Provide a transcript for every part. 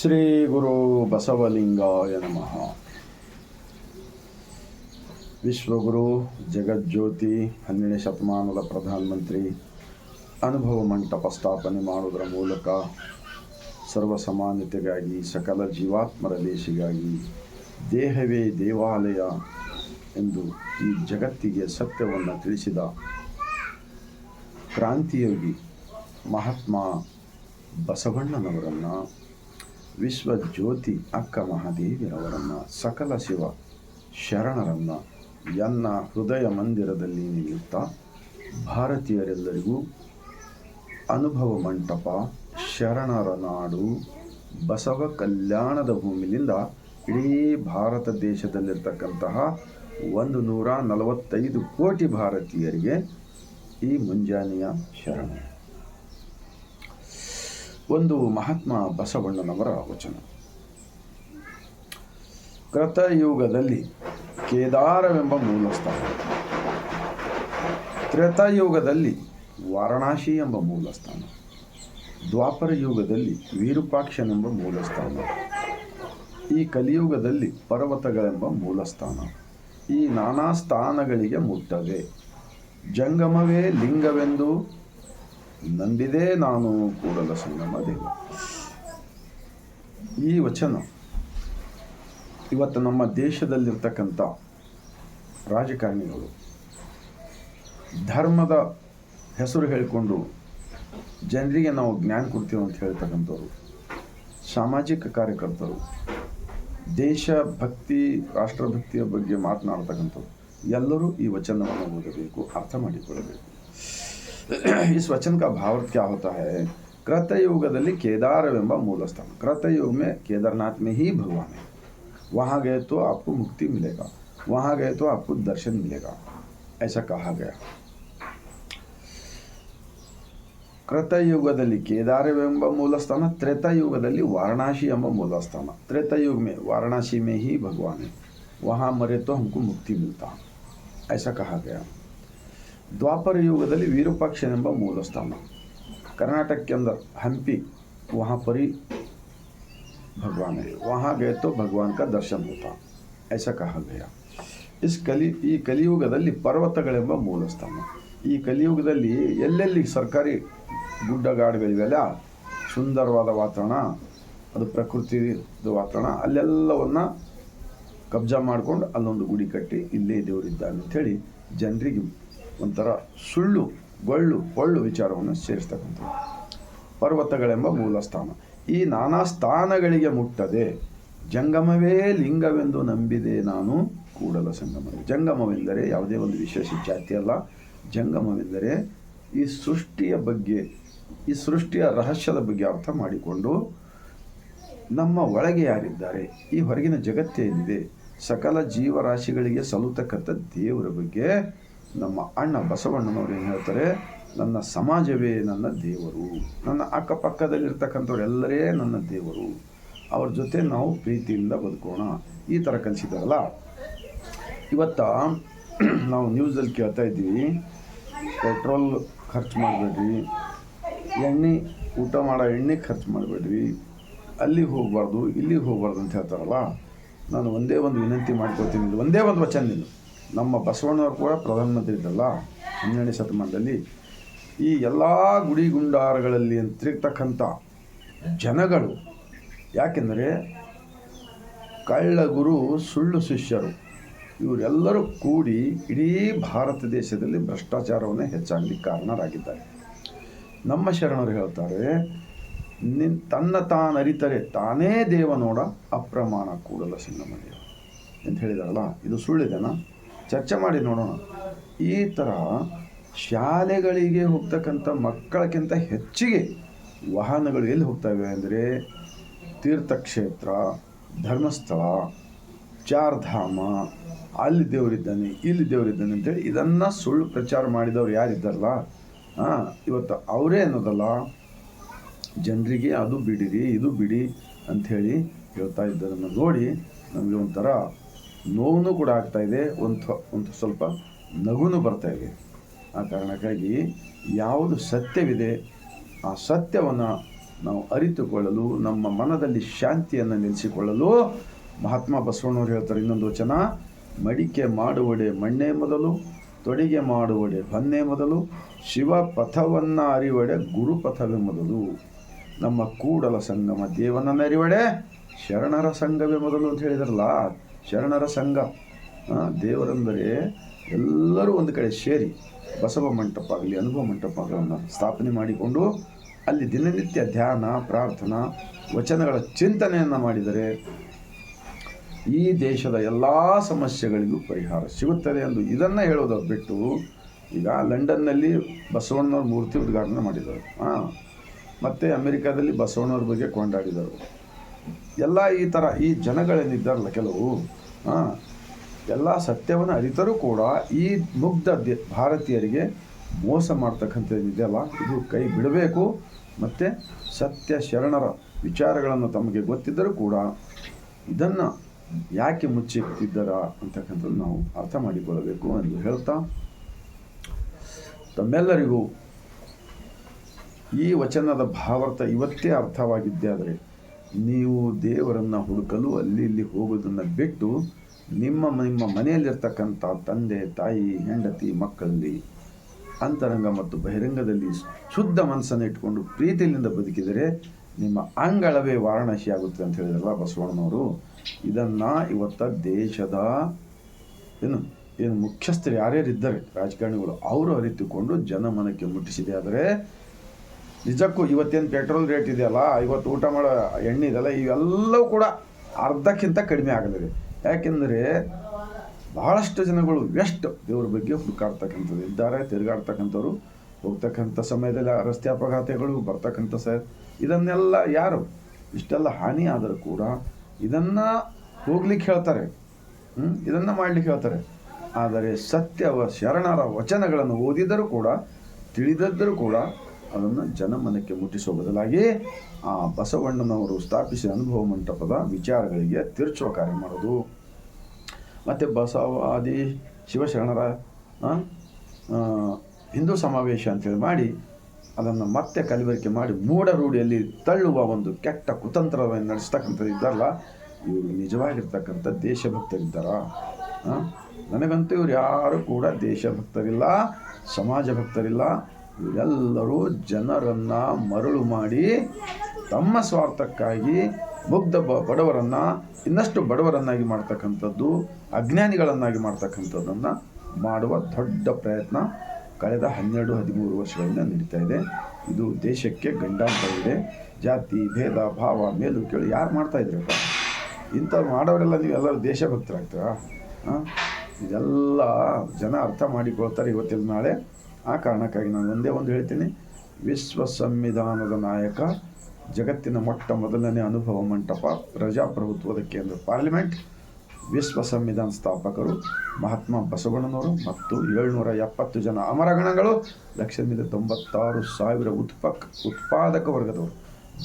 ಶ್ರೀ ಗುರು ಬಸವಲಿಂಗಾಯ ನಮಃ. ವಿಶ್ವಗುರು ಜಗಜ್ಯೋತಿ 12ನೇ ಶತಮಾನದ ಪ್ರಧಾನಮಂತ್ರಿ ಅನುಭವ ಮಂಟಪ ಸ್ಥಾಪನೆ ಮಾಡುವುದರ ಮೂಲಕ ಸರ್ವಸಮಾನತೆಗಾಗಿ ಸಕಲ ಜೀವಾತ್ಮರ ದೇಶಿಗಾಗಿ ದೇಹವೇ ದೇವಾಲಯ ಎಂದು ಈ ಜಗತ್ತಿಗೆ ಸತ್ಯವನ್ನು ತಿಳಿಸಿದ ಕ್ರಾಂತಿಯೋಗಿ ಮಹಾತ್ಮ ಬಸವಣ್ಣನವರನ್ನು, ವಿಶ್ವಜ್ಯೋತಿ ಅಕ್ಕ ಮಹಾದೇವಿಯರವರನ್ನು, ಸಕಲ ಶಿವ ಶರಣರನ್ನು ಎನ್ನ ಹೃದಯ ಮಂದಿರದಲ್ಲಿ ನಿಲ್ಲುತ್ತಾ ಭಾರತೀಯರೆಲ್ಲರಿಗೂ ಅನುಭವ ಮಂಟಪ, ಶರಣರ ನಾಡು, ಬಸವ ಕಲ್ಯಾಣದ ಭೂಮಿಯಿಂದ ಇಡೀ ಭಾರತ ದೇಶದಲ್ಲಿರ್ತಕ್ಕಂತಹ 145 ಕೋಟಿ ಭಾರತೀಯರಿಗೆ ಈ ಮುಂಜಾನೆಯ ಶರಣ. ಒಂದು ಮಹಾತ್ಮ ಬಸವಣ್ಣನವರ ವಚನ. ಕೃತಯುಗದಲ್ಲಿ ಕೇದಾರವೆಂಬ ಮೂಲಸ್ಥಾನ, ತ್ರೇತಾಯುಗದಲ್ಲಿ ವಾರಣಾಸಿ ಎಂಬ ಮೂಲಸ್ಥಾನ, ದ್ವಾಪರ ಯುಗದಲ್ಲಿ ವಿರೂಪಾಕ್ಷನೆಂಬ ಮೂಲಸ್ಥಾನ, ಈ ಕಲಿಯುಗದಲ್ಲಿ ಪರ್ವತಗಳೆಂಬ ಮೂಲಸ್ಥಾನ. ಈ ನಾನಾ ಸ್ಥಾನಗಳಿಗೆ ಮುಟ್ಟದೆ ಜಂಗಮವೇ ಲಿಂಗವೆಂದು ನಂಬಿದೆ ನಾನು ಕೂಡಲ ಸಂಗಮ ದೇವ. ಈ ವಚನ ಇವತ್ತು ನಮ್ಮ ದೇಶದಲ್ಲಿರ್ತಕ್ಕಂಥ ರಾಜಕಾರಣಿಗಳು ಧರ್ಮದ ಹೆಸರು ಹೇಳಿಕೊಂಡು ಜನರಿಗೆ ನಾವು ಜ್ಞಾನ ಕೊಡ್ತೀವಿ ಅಂತ ಹೇಳ್ತಕ್ಕಂಥವ್ರು, ಸಾಮಾಜಿಕ ಕಾರ್ಯಕರ್ತರು, ದೇಶಭಕ್ತಿ ರಾಷ್ಟ್ರಭಕ್ತಿಯ ಬಗ್ಗೆ ಮಾತನಾಡ್ತಕ್ಕಂಥವ್ರು ಎಲ್ಲರೂ ಈ ವಚನವನ್ನು ಓದಬೇಕು, ಅರ್ಥ ಮಾಡಿಕೊಳ್ಳಬೇಕು. इस वचन का भाव क्या होता है? कृतयुगದಲ್ಲಿ केदारವೆಂಬ ಮೂಲಸ್ಥಾನ. कृतयुग में केदारनाथ में ही भगवान है. वहाँ गए तो आपको मुक्ति मिलेगा, वहाँ गए तो आपको दर्शन मिलेगा, ऐसा कहा गया. कृतयुगದಲ್ಲಿ केदारವೆಂಬ ಮೂಲಸ್ಥಾನ, त्रेतायुगದಲ್ಲಿ वाराणसी ಎಂಬ ಮೂಲಸ್ಥಾನ. त्रेतायुग में वाराणसी में ही भगवान है, वहाँ मरे तो हमको मुक्ति मिलता, ऐसा कहा गया. द्वापर युगದಲ್ಲಿ ವಿರೂಪಾಕ್ಷನೆಂಬ ಮೂಲಸ್ಥಾನ. कर्नाटक के अंदर हम्पी, वहाँ पर ही भगवान है, वहाँ गए तो भगवान का दर्शन होता, ऐसा कहा गया. ಈ ಕಲಿಯುಗದಲ್ಲಿ ಪರ್ವತಗಳೆಂಬ ಮೂಲಸ್ಥಾನ. ಈ ಕಲಿಯುಗದಲ್ಲಿ ಎಲ್ಲೆಲ್ಲಿ ಸರ್ಕಾರಿ ಗುಡ್ಡಗಾಡುಗಳಿವೆಲ್ಲ, ಸುಂದರವಾದ ವಾತಾವರಣ, ಅದು ಪ್ರಕೃತಿದ ವಾತಾವರಣ, ಅಲ್ಲೆಲ್ಲವನ್ನು ಕಬ್ಜಾ ಮಾಡ್ಕೊಂಡು ಅಲ್ಲೊಂದು ಗುಡಿ ಕಟ್ಟಿ ಇಲ್ಲೇ ದೇವರಿದ್ದಾನೆ ಅಂಥೇಳಿ ಜನರಿಗೆ ಒಂಥರ ಸುಳ್ಳು ಒಳ್ಳು ವಿಚಾರವನ್ನು ಸೇರಿಸ್ತಕ್ಕಂಥದ್ದು. ಪರ್ವತಗಳೆಂಬ ಮೂಲಸ್ಥಾನ. ಈ ನಾನಾ ಸ್ಥಾನಗಳಿಗೆ ಮುಟ್ಟದೆ ಜಂಗಮವೇ ಲಿಂಗವೆಂದು ನಂಬಿದೆ ನಾನು ಕೂಡಲ ಸಂಗಮ. ಜಂಗಮವೆಂದರೆ ಯಾವುದೇ ಒಂದು ವಿಶೇಷ ಜಾತಿ ಅಲ್ಲ. ಜಂಗಮವೆಂದರೆ ಈ ಸೃಷ್ಟಿಯ ಬಗ್ಗೆ, ಈ ಸೃಷ್ಟಿಯ ರಹಸ್ಯದ ಬಗ್ಗೆ ಅರ್ಥ ಮಾಡಿಕೊಂಡು ನಮ್ಮ ಒಳಗೆ ಯಾರಿದ್ದಾರೆ, ಈ ಹೊರಗಿನ ಜಗತ್ತೇನಿದೆ, ಸಕಲ ಜೀವರಾಶಿಗಳಿಗೆ ಸಲ್ಲುತಕ್ಕಂಥ ದೇವರ ಬಗ್ಗೆ ನಮ್ಮ ಅಣ್ಣ ಬಸವಣ್ಣನವರು ಏನು ಹೇಳ್ತಾರೆ? ನನ್ನ ಸಮಾಜವೇ ನನ್ನ ದೇವರು, ನನ್ನ ಅಕ್ಕಪಕ್ಕದಲ್ಲಿರ್ತಕ್ಕಂಥವ್ರೆಲ್ಲರೇ ನನ್ನ ದೇವರು, ಅವ್ರ ಜೊತೆ ನಾವು ಪ್ರೀತಿಯಿಂದ ಬದುಕೋಣ, ಈ ಥರ ಕಲಿಸಿದಾರಲ್ಲ. ಇವತ್ತ ನಾವು ನ್ಯೂಸಲ್ಲಿ ಕೇಳ್ತಾ ಇದ್ದೀವಿ, ಪೆಟ್ರೋಲ್ ಖರ್ಚು ಮಾಡಬೇಡ್ರಿ, ಊಟ ಮಾಡೋ ಎಣ್ಣೆ ಖರ್ಚು ಮಾಡಬೇಡ್ರಿ, ಅಲ್ಲಿಗೆ ಹೋಗಬಾರ್ದು ಇಲ್ಲಿಗೆ ಹೋಗಬಾರ್ದು ಅಂತ ಹೇಳ್ತಾರಲ್ಲ. ನಾನು ಒಂದೇ ಒಂದು ವಿನಂತಿ ಮಾಡ್ಕೊಳ್ತೀನಿ, ಒಂದೇ ಒಂದು ವಚನದಿಂದ. ನಮ್ಮ ಬಸವಣ್ಣವರು ಕೂಡ ಪ್ರಧಾನಮಂತ್ರಿ ಇದ್ದಲ್ಲ 12ನೇ ಶತಮಾನದಲ್ಲಿ. ಈ ಎಲ್ಲ ಗುಡಿ ಗುಂಡಾರಗಳಲ್ಲಿ ತಿರುಗ್ತಕ್ಕಂಥ ಜನಗಳು, ಯಾಕೆಂದರೆ ಕಳ್ಳಗುರು ಸುಳ್ಳು ಶಿಷ್ಯರು ಇವರೆಲ್ಲರೂ ಕೂಡಿ ಇಡೀ ಭಾರತ ದೇಶದಲ್ಲಿ ಭ್ರಷ್ಟಾಚಾರವನ್ನು ಹೆಚ್ಚಾಗಲಿಕ್ಕೆ ಕಾರಣರಾಗಿದ್ದಾರೆ. ನಮ್ಮ ಶರಣರು ಹೇಳ್ತಾರೆ, ತನ್ನ ತಾನರಿತರೆ ತಾನೇ ದೇವ ನೋಡ ಅಪ್ರಮಾಣ ಕೂಡಲ ಸಂಗಮ ದೇವ ಅಂತ ಹೇಳಿದಾರಲ್ಲ. ಇದು ಸುಳ್ಳಿದೆನಾ? ಚರ್ಚೆ ಮಾಡಿ ನೋಡೋಣ. ಈ ಥರ ಶಾಲೆಗಳಿಗೆ ಹೋಗ್ತಕ್ಕಂಥ ಮಕ್ಕಳಕ್ಕಿಂತ ಹೆಚ್ಚಿಗೆ ವಾಹನಗಳು ಎಲ್ಲಿ ಹೋಗ್ತವೆ ಅಂದರೆ ತೀರ್ಥಕ್ಷೇತ್ರ, ಧರ್ಮಸ್ಥಳ, ಚಾರ್ಧಾಮ, ಅಲ್ಲಿ ದೇವರಿದ್ದಾನೆ ಇಲ್ಲಿ ದೇವರಿದ್ದಾನೆ ಅಂತೇಳಿ ಇದನ್ನು ಸುಳ್ಳು ಪ್ರಚಾರ ಮಾಡಿದವ್ರು ಯಾರಿದ್ದಾರಲ್ಲ, ಇವತ್ತು ಅವರೇ ಅನ್ನೋದಲ್ಲ, ಜನರಿಗೆ ಅದು ಬಿಡಿರಿ ಇದು ಬಿಡಿ ಅಂಥೇಳಿ ಹೇಳ್ತಾ ಇದ್ದದನ್ನು ನೋಡಿ ನಮಗೆ ಒಂಥರ ನೋವು ಕೂಡ ಆಗ್ತಾಯಿದೆ, ಒಂದು ಸ್ವಲ್ಪ ನಗುನು ಬರ್ತಾಯಿದೆ. ಆ ಕಾರಣಕ್ಕಾಗಿ ಯಾವುದು ಸತ್ಯವಿದೆ ಆ ಸತ್ಯವನ್ನು ನಾವು ಅರಿತುಕೊಳ್ಳಲು, ನಮ್ಮ ಮನದಲ್ಲಿ ಶಾಂತಿಯನ್ನು ನೆಲೆಸಿಕೊಳ್ಳಲು ಮಹಾತ್ಮ ಬಸವಣ್ಣವರು ಹೇಳ್ತಾರೆ ಇನ್ನೊಂದು ವಚನ, ಮಡಿಕೆ ಮಾಡುವಡೆ ಮಣ್ಣೇ ಮೊದಲು, ತೊಡಿಗೆ ಮಾಡುವಡೆ ಹೊನ್ನೇ ಮೊದಲು, ಶಿವ ಪಥವನ್ನು ಅರಿವಡೆ ಗುರುಪಥವೇ ಮೊದಲು, ನಮ್ಮ ಕೂಡಲ ಸಂಗಮ ದೇವನನ್ನು ಅರಿವಡೆ ಶರಣರ ಸಂಘವೇ ಮೊದಲು ಅಂತ ಹೇಳಿದ್ರಲ್ಲ. ಶರಣರ ಸಂಘ, ದೇವರೆಂದರೆ ಎಲ್ಲರೂ ಒಂದು ಕಡೆ ಸೇರಿ ಬಸವ ಮಂಟಪ ಆಗಲಿ, ಅನುಭವ ಮಂಟಪಗಳನ್ನು ಸ್ಥಾಪನೆ ಮಾಡಿಕೊಂಡು ಅಲ್ಲಿ ದಿನನಿತ್ಯ ಧ್ಯಾನ, ಪ್ರಾರ್ಥನಾ, ವಚನಗಳ ಚಿಂತನೆಯನ್ನು ಮಾಡಿದರೆ ಈ ದೇಶದ ಎಲ್ಲ ಸಮಸ್ಯೆಗಳಿಗೂ ಪರಿಹಾರ ಸಿಗುತ್ತದೆ ಎಂದು ಇದನ್ನು ಹೇಳೋದು ಬಿಟ್ಟು, ಈಗ ಲಂಡನ್ನಲ್ಲಿ ಬಸವಣ್ಣವ್ರ ಮೂರ್ತಿ ಉದ್ಘಾಟನೆ ಮಾಡಿದರು, ಮತ್ತು ಅಮೆರಿಕಾದಲ್ಲಿ ಬಸವಣ್ಣವ್ರ ಬಗ್ಗೆ ಕೊಂಡಾಡಿದರು. ಎಲ್ಲ ಈ ಥರ ಈ ಜನಗಳೇನಿದ್ದಾರಲ್ಲ ಕೆಲವು, ಎಲ್ಲ ಸತ್ಯವನ್ನು ಅರಿತರೂ ಕೂಡ ಈ ಮುಗ್ಧ ಭಾರತೀಯರಿಗೆ ಮೋಸ ಮಾಡ್ತಕ್ಕಂಥದ್ದಿದೆಯಲ್ಲ, ಇದು ಕೈ ಬಿಡಬೇಕು. ಮತ್ತು ಸತ್ಯ ಶರಣರ ವಿಚಾರಗಳನ್ನು ತಮಗೆ ಗೊತ್ತಿದ್ದರೂ ಕೂಡ ಇದನ್ನು ಯಾಕೆ ಮುಚ್ಚಿಟ್ಟಿದ್ದಾರ ಅಂತಕ್ಕಂಥದ್ದು ನಾವು ಅರ್ಥ ಮಾಡಿಕೊಳ್ಳಬೇಕು ಎಂದು ಹೇಳ್ತಾ, ತಮ್ಮೆಲ್ಲರಿಗೂ ಈ ವಚನದ ಭಾವಾರ್ಥ ಇವತ್ತೇ ಅರ್ಥವಾಗಿದ್ದೇ ಆದರೆ ನೀವು ದೇವರನ್ನು ಹುಡುಕಲು ಅಲ್ಲಿ ಇಲ್ಲಿ ಹೋಗೋದನ್ನು ಬಿಟ್ಟು ನಿಮ್ಮ ಮನೆಯಲ್ಲಿರ್ತಕ್ಕಂಥ ತಂದೆ, ತಾಯಿ, ಹೆಂಡತಿ, ಮಕ್ಕಳಲ್ಲಿ ಅಂತರಂಗ ಮತ್ತು ಬಹಿರಂಗದಲ್ಲಿ ಶುದ್ಧ ಮನಸ್ಸನ್ನು ಇಟ್ಕೊಂಡು ಪ್ರೀತಿಯಿಂದ ಬದುಕಿದರೆ ನಿಮ್ಮ ಅಂಗಳವೇ ವಾರಣಾಸಿ ಆಗುತ್ತೆ ಅಂತ ಹೇಳಿದ್ರಲ್ಲ ಬಸವಣ್ಣನವರು. ಇದನ್ನು ಇವತ್ತ ದೇಶದ ಏನು ಮುಖ್ಯಸ್ಥರು ಯಾರ್ಯಾರಿದ್ದಾರೆ ರಾಜಕಾರಣಿಗಳು ಅವರು ಅರಿತುಕೊಂಡು ಜನಮನಕ್ಕೆ ಮುಟ್ಟಿಸಿದೆ. ಆದರೆ ನಿಜಕ್ಕೂ ಇವತ್ತೇನು ಪೆಟ್ರೋಲ್ ರೇಟ್ ಇದೆಯಲ್ಲ, ಇವತ್ತು ಊಟ ಮಾಡೋ ಎಣ್ಣೆ ಇದೆಯಲ್ಲ, ಇವೆಲ್ಲವೂ ಕೂಡ ಅರ್ಧಕ್ಕಿಂತ ಕಡಿಮೆ ಆಗಲಿದೆ. ಯಾಕೆಂದರೆ ಬಹಳಷ್ಟು ಜನಗಳು ವೆಸ್ಟ್ ದೇವ್ರ ಬಗ್ಗೆ ಹುಡುಕಾಡ್ತಕ್ಕಂಥದ್ದು ಇದ್ದಾರೆ. ತಿರುಗಾಡ್ತಕ್ಕಂಥವ್ರು, ಹೋಗ್ತಕ್ಕಂಥ ಸಮಯದಲ್ಲಿ ರಸ್ತೆ ಅಪಘಾತಗಳು ಬರ್ತಕ್ಕಂಥ ಇದನ್ನೆಲ್ಲ ಯಾರು ಇಷ್ಟೆಲ್ಲ ಹಾನಿ ಆದರೂ ಕೂಡ ಇದನ್ನು ಹೋಗ್ಲಿಕ್ಕೆ ಹೇಳ್ತಾರೆ, ಇದನ್ನು ಮಾಡಲಿಕ್ಕೆ ಹೇಳ್ತಾರೆ. ಆದರೆ ಸತ್ಯವ ಶರಣರ ವಚನಗಳನ್ನು ಓದಿದರೂ ಕೂಡ ತಿಳಿದಿದ್ದರೂ ಕೂಡ ಅದನ್ನು ಜನಮನಕ್ಕೆ ಮುಟ್ಟಿಸುವ ಬದಲಾಗಿ ಆ ಬಸವಣ್ಣನವರು ಸ್ಥಾಪಿಸಿದ ಅನುಭವ ಮಂಟಪದ ವಿಚಾರಗಳಿಗೆ ತಿರುಚುವ ಕಾರ್ಯ ಮಾಡೋದು. ಮತ್ತು ಬಸವಾದಿ ಶಿವಶರಣರ ಹಿಂದೂ ಸಮಾವೇಶ ಅಂತೇಳಿ ಮಾಡಿ ಅದನ್ನು ಮತ್ತೆ ಕಲಬೆರಕೆ ಮಾಡಿ ಮೂಢ ರೂಢಿಯಲ್ಲಿ ತಳ್ಳುವ ಒಂದು ಕೆಟ್ಟ ಕುತಂತ್ರವನ್ನು ನಡೆಸ್ತಕ್ಕಂಥದ್ದು ಇದ್ದಾರಲ್ಲ, ಇವರು ನಿಜವಾಗಿರ್ತಕ್ಕಂಥ ದೇಶಭಕ್ತರಿದ್ದಾರ? ನನಗಂತೂ ಇವರು ಯಾರು ಕೂಡ ದೇಶಭಕ್ತರಿಲ್ಲ, ಸಮಾಜ ಭಕ್ತರಿಲ್ಲ. ಇವರೆಲ್ಲರೂ ಜನರನ್ನು ಮರಳು ಮಾಡಿ ತಮ್ಮ ಸ್ವಾರ್ಥಕ್ಕಾಗಿ ಮುಗ್ಧ ಬಡವರನ್ನು ಇನ್ನಷ್ಟು ಬಡವರನ್ನಾಗಿ ಮಾಡ್ತಕ್ಕಂಥದ್ದು, ಅಜ್ಞಾನಿಗಳನ್ನಾಗಿ ಮಾಡ್ತಕ್ಕಂಥದ್ದನ್ನು ಮಾಡುವ ದೊಡ್ಡ ಪ್ರಯತ್ನ ಕಳೆದ 12-13 ವರ್ಷಗಳಿಂದ ನಡೀತಾ ಇದೆ. ಇದು ದೇಶಕ್ಕೆ ಗಂಡಾಂತರವಿದೆ. ಜಾತಿ ಭೇದ ಭಾವ ಮೇಲು ಕೇಳಿ ಯಾರು ಮಾಡ್ತಾಯಿದ್ರಪ್ಪ? ಇಂಥವ್ರು ಮಾಡೋರೆಲ್ಲ ನೀವೆಲ್ಲರೂ ದೇಶಭಕ್ತರಾಗ್ತೀರಾ? ಇದೆಲ್ಲ ಜನ ಅರ್ಥ ಮಾಡಿಕೊಳ್ತಾರೆ ಇವತ್ತಿನ ನಾಳೆ. ಆ ಕಾರಣಕ್ಕಾಗಿ ನಾನು ಒಂದೇ ಒಂದು ಹೇಳ್ತೀನಿ, ವಿಶ್ವ ಸಂವಿಧಾನದ ನಾಯಕ, ಜಗತ್ತಿನ ಮೊಟ್ಟ ಮೊದಲನೇ ಅನುಭವ ಮಂಟಪ, ಪ್ರಜಾಪ್ರಭುತ್ವದ ಕೇಂದ್ರ ಪಾರ್ಲಿಮೆಂಟ್, ವಿಶ್ವ ಸಂವಿಧಾನ ಸ್ಥಾಪಕರು ಮಹಾತ್ಮ ಬಸವಣ್ಣನವರು ಮತ್ತು 770 ಜನ ಅಮರಗಣಗಳು, 1,96,000 ಉತ್ಪಾದಕ ವರ್ಗದವರು,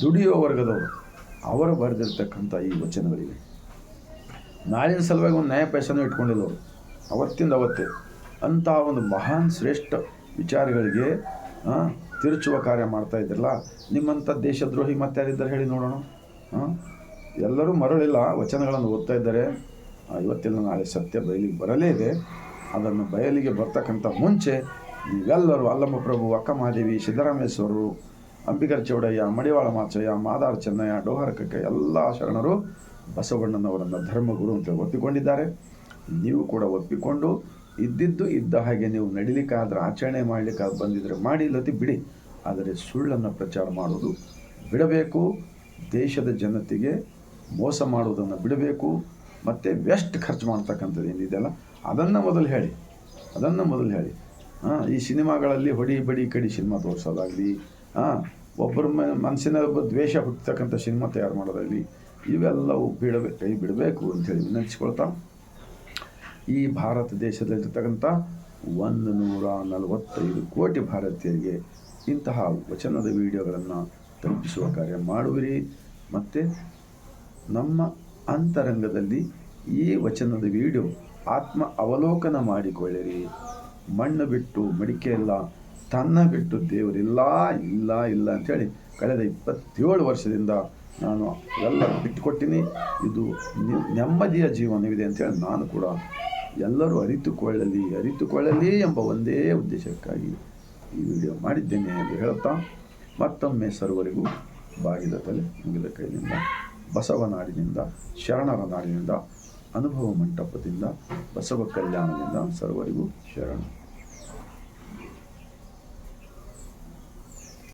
ದುಡಿಯುವ ವರ್ಗದವರು, ಅವರು ಬರೆದಿರ್ತಕ್ಕಂಥ ಈ ವಚನಗಳಿವೆ. ನಾಳಿನ ಸಲುವಾಗಿ ಒಂದು ನ್ಯಾಯ ಪೈಸನೂ ಇಟ್ಕೊಂಡಿಲ್ಲವರು ಅವತ್ತಿಂದ ಅವತ್ತೇ. ಅಂತಹ ಒಂದು ಮಹಾನ್ ಶ್ರೇಷ್ಠ ವಿಚಾರಗಳಿಗೆ ತಿರುಚುವ ಕಾರ್ಯ ಮಾಡ್ತಾ ಇದ್ರಲ್ಲ, ನಿಮ್ಮಂಥ ದೇಶದ್ರೋಹಿ ಮತ್ತೆ ಯಾರಿದ್ದಾರೆ ಹೇಳಿ ನೋಡೋಣ? ಎಲ್ಲರೂ ಮರಳಿಲ್ಲ, ವಚನಗಳನ್ನು ಓದ್ತಾ ಇದ್ದಾರೆ. ಇವತ್ತಿನ ನಾಳೆ ಸತ್ಯ ಬಯಲಿಗೆ ಬರಲೇ ಇದೆ. ಅದನ್ನು ಬಯಲಿಗೆ ಬರ್ತಕ್ಕಂಥ ಮುಂಚೆ ನೀವೆಲ್ಲರೂ ಅಲ್ಲಮ್ಮ ಪ್ರಭು, ಅಕ್ಕ ಮಹಾದೇವಿ, ಸಿದ್ದರಾಮೇಶ್ವರರು, ಅಂಬಿಗರ ಚೌಡಯ್ಯ, ಮಡಿವಾಳ ಮಾಚಯ್ಯ, ಮಾದಾರ ಚೆನ್ನಯ್ಯ, ಡೋಹರ ಕಕ್ಕ ಎಲ್ಲ ಶರಣರು ಬಸವಣ್ಣನವರನ್ನು ಧರ್ಮಗುರು ಅಂತ ಒಪ್ಪಿಕೊಂಡಿದ್ದಾರೆ. ನೀವು ಕೂಡ ಒಪ್ಪಿಕೊಂಡು ಇದ್ದಿದ್ದು ಇದ್ದ ಹಾಗೆ ನೀವು ನಡಿಲಿಕ್ಕಾದ್ರೆ, ಆಚರಣೆ ಮಾಡಲಿಕ್ಕಾದ್ರೆ ಬಂದಿದ್ದರೆ ಮಾಡಿ, ಇಲ್ಲತಿ ಬಿಡಿ. ಆದರೆ ಸುಳ್ಳನ್ನು ಪ್ರಚಾರ ಮಾಡೋದು ಬಿಡಬೇಕು. ದೇಶದ ಜನತೆಗೆ ಮೋಸ ಮಾಡೋದನ್ನು ಬಿಡಬೇಕು. ಮತ್ತು ವೆಸ್ಟ್ ಖರ್ಚು ಮಾಡ್ತಕ್ಕಂಥದ್ದು ಏನಿದೆಯಲ್ಲ ಅದನ್ನು ಮೊದಲು ಹೇಳಿ. ಈ ಸಿನಿಮಾಗಳಲ್ಲಿ ಹೊಡಿ ಬಡಿ ಕಡಿ ಸಿನಿಮಾ ತೋರಿಸೋದಾಗಲಿ, ಒಬ್ಬರ ಮನಸ್ಸಿನ ದ್ವೇಷ ಹುಟ್ಟತಕ್ಕಂಥ ಸಿನಿಮಾ ತಯಾರು ಮಾಡೋದಾಗಲಿ, ಇವೆಲ್ಲವೂ ಕೈ ಬಿಡಬೇಕು ಅಂಥೇಳಿ ವಿನಂತಿಸ್ಕೊಳ್ತಾ, ಈ ಭಾರತ ದೇಶದಲ್ಲಿರ್ತಕ್ಕಂಥ 145 ಕೋಟಿ ಭಾರತೀಯರಿಗೆ ಇಂತಹ ವಚನದ ವಿಡಿಯೋಗಳನ್ನು ತಲುಪಿಸುವ ಕಾರ್ಯ ಮಾಡುವಿರಿ. ಮತ್ತು ನಮ್ಮ ಅಂತರಂಗದಲ್ಲಿ ಈ ವಚನದ ವಿಡಿಯೋ ಆತ್ಮ ಅವಲೋಕನ ಮಾಡಿಕೊಳ್ಳಿರಿ. ಮಣ್ಣು ಬಿಟ್ಟು ಮಡಿಕೆ ಇಲ್ಲ, ತನ್ನ ಬಿಟ್ಟು ದೇವರಿಲ್ಲ ಇಲ್ಲ ಇಲ್ಲ ಅಂಥೇಳಿ ಕಳೆದ 27 ವರ್ಷದಿಂದ ನಾನು ಎಲ್ಲ ಬಿಟ್ಟುಕೊಟ್ಟಿನಿ. ಇದು ನೆಮ್ಮದಿಯ ಜೀವನವಿದೆ ಅಂಥೇಳಿ ನಾನು ಕೂಡ ಎಲ್ಲರೂ ಅರಿತುಕೊಳ್ಳಲಿ ಎಂಬ ಒಂದೇ ಉದ್ದೇಶಕ್ಕಾಗಿ ಈ ವಿಡಿಯೋ ಮಾಡಿದ್ದೇನೆ ಎಂದು ಹೇಳುತ್ತಾ ಮತ್ತೊಮ್ಮೆ ಸರ್ವರಿಗೂ ಬಾಗಿದ ತಲೆ ಮುಗಿದ ಕೈಯಿಂದ ಬಸವನಾಡಿನಿಂದ ಶರಣರ ನಾಡಿನಿಂದ ಅನುಭವ ಮಂಟಪದಿಂದ ಬಸವ ಕಲ್ಯಾಣದಿಂದ ಸರ್ವರಿಗೂ ಶರಣ.